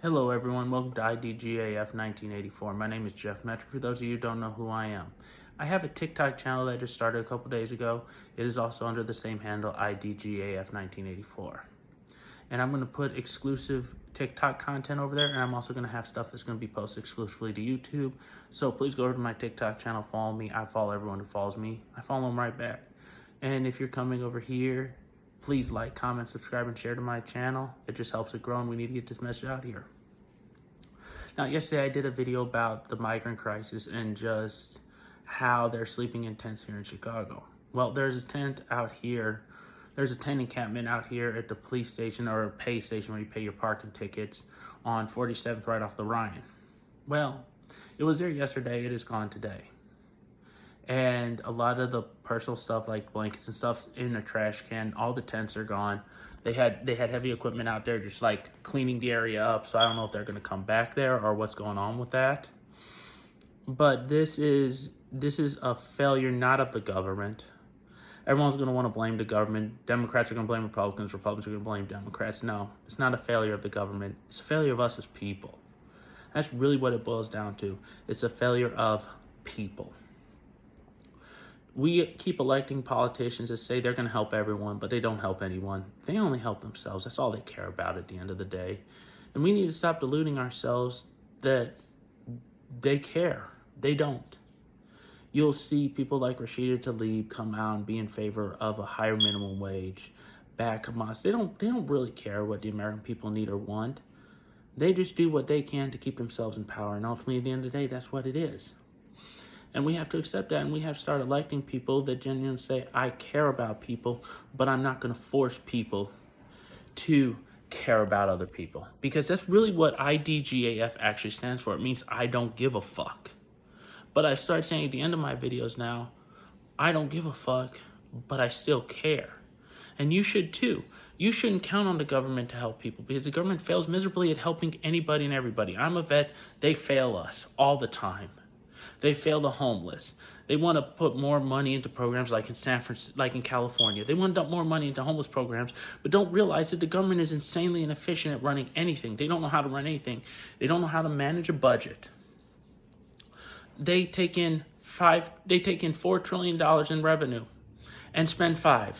Hello everyone, welcome to IDGAF 1984. My name is Jeff Metric, for those of you who don't know who I am. I have a TikTok channel that I just started a couple days ago. It is also under the same handle, IDGAF 1984. And I'm going to put exclusive TikTok content over there, and I'm also going to have stuff that's going to be posted exclusively to YouTube. So please go over to my TikTok channel, follow me. I follow everyone who follows me. I follow them right back. And if you're coming over here, please like, comment, subscribe, and share to my channel. It just helps it grow, and we need to get this message out here. Now, yesterday I did a video about the migrant crisis and just how they're sleeping in tents here in Chicago. Well, there's a tent out here. There's a tent encampment out here at the police station, or a pay station where you pay your parking tickets, on 47th right off the Ryan. Well, it was there yesterday. It is gone today. And a lot of the personal stuff like blankets and stuff in the trash can. All the tents are gone. They had heavy equipment out there just like cleaning the area up. So I don't know if they're going to come back there or what's going on with that. But this is a failure not of the government. Everyone's going to want to blame the government. Democrats are going to blame Republicans. Republicans are going to blame Democrats. No, it's not a failure of the government. It's a failure of us as people. That's really what it boils down to. It's a failure of people. We keep electing politicians that say they're going to help everyone, but they don't help anyone. They only help themselves. That's all they care about at the end of the day. And we need to stop deluding ourselves that they care. They don't. You'll see people like Rashida Tlaib come out and be in favor of a higher minimum wage, back Hamas. They don't really care what the American people need or want. They just do what they can to keep themselves in power. And ultimately, at the end of the day, that's what it is. And we have to accept that, and we have to start electing people that genuinely say, I care about people, but I'm not going to force people to care about other people. Because that's really what IDGAF actually stands for. It means I don't give a fuck. But I start saying at the end of my videos now, I don't give a fuck, but I still care. And you should too. You shouldn't count on the government to help people, because the government fails miserably at helping anybody and everybody. I'm a vet. They fail us all the time. They fail the homeless. They want to put more money into programs like in San Francisco, like in California. They want to dump more money into homeless programs, but don't realize that the government is insanely inefficient at running anything. They don't know how to run anything. They don't know how to manage a budget. They take in $4 trillion in revenue and spend $5 trillion.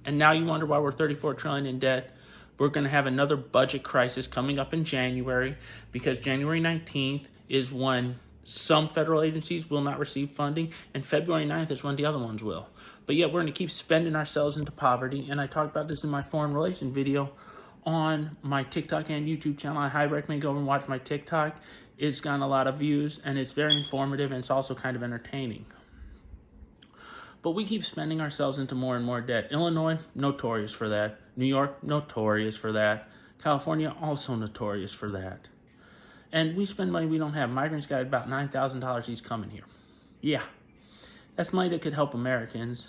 And now you wonder why we're $34 trillion in debt. We're going to have another budget crisis coming up in January, because January 19th is when some federal agencies will not receive funding, and February 9th is when the other ones will. But yet we're going to keep spending ourselves into poverty, and I talked about this in my foreign relations video on my TikTok and YouTube channel. I highly recommend go over and watch my TikTok. It's gotten a lot of views, and it's very informative, and it's also kind of entertaining. But we keep spending ourselves into more and more debt. Illinois, notorious for that. New York, notorious for that. California, also notorious for that. And we spend money we don't have. Migrants got about $9,000 each coming here. Yeah, that's money that could help Americans,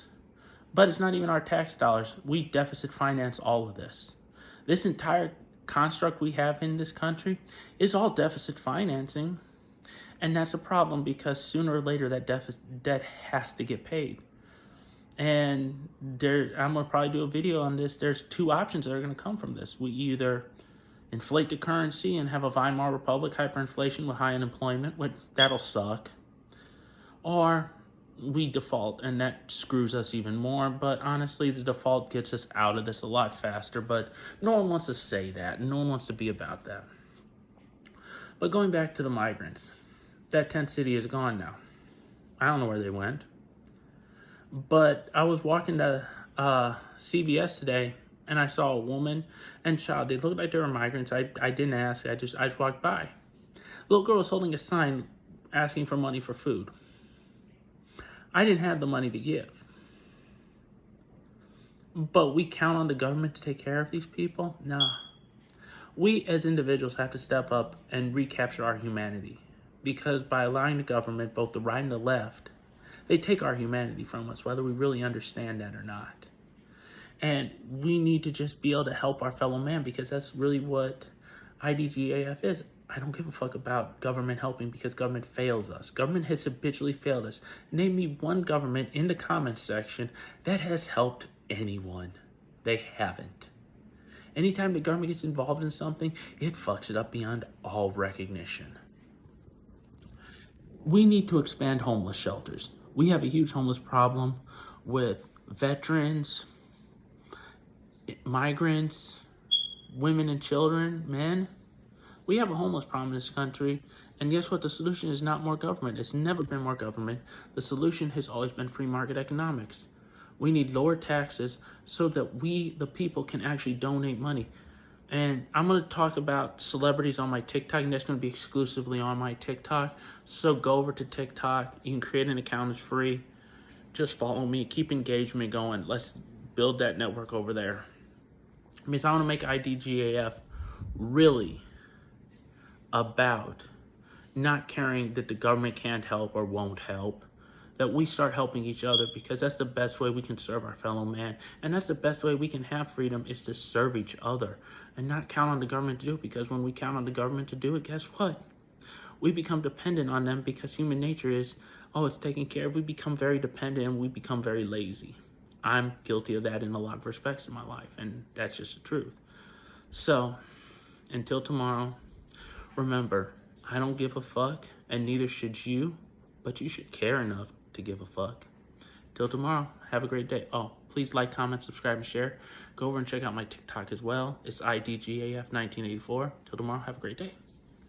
but it's not even our tax dollars. We deficit finance all of this. This entire construct we have in this country is all deficit financing, and that's a problem, because sooner or later that debt has to get paid. And I'm going to probably do a video on this. There's two options that are going to come from this. We either inflate the currency and have a Weimar Republic, hyperinflation with high unemployment, that'll suck. Or we default, and that screws us even more. But honestly, the default gets us out of this a lot faster. But no one wants to say that. No one wants to be about that. But going back to the migrants, that tent city is gone now. I don't know where they went. But I was walking to CVS today, and I saw a woman and child. They looked like they were migrants. I didn't ask. I just walked by. The little girl was holding a sign asking for money for food. I didn't have the money to give. But we count on the government to take care of these people? Nah. We as individuals have to step up and recapture our humanity. Because by allowing the government, both the right and the left, they take our humanity from us, whether we really understand that or not. And we need to just be able to help our fellow man, because that's really what IDGAF is. I don't give a fuck about government helping, because government fails us. Government has habitually failed us. Name me one government in the comments section that has helped anyone. They haven't. Anytime the government gets involved in something, it fucks it up beyond all recognition. We need to expand homeless shelters. We have a huge homeless problem with veterans, migrants, women and children, men. We have a homeless problem in this country, and guess what? The solution is not more government. It's never been more government. The solution has always been free market economics. We need lower taxes so that we, the people, can actually donate money. And I'm going to talk about celebrities on my TikTok, and that's going to be exclusively on my TikTok. So go over to TikTok. You can create an account. It's free. Just follow me. Keep engagement going. Let's build that network over there. Because I want to make IDGAF really about not caring that the government can't help or won't help, that we start helping each other, because that's the best way we can serve our fellow man. And that's the best way we can have freedom, is to serve each other and not count on the government to do it. Because when we count on the government to do it, guess what? We become dependent on them, because human nature is, oh, it's taken care of. We become very dependent and we become very lazy. I'm guilty of that in a lot of respects in my life, and that's just the truth. So, until tomorrow, remember, I don't give a fuck, and neither should you, but you should care enough to give a fuck. Till tomorrow, have a great day. Oh, please like, comment, subscribe, and share. Go over and check out my TikTok as well. It's IDGAF1984. Till tomorrow, have a great day.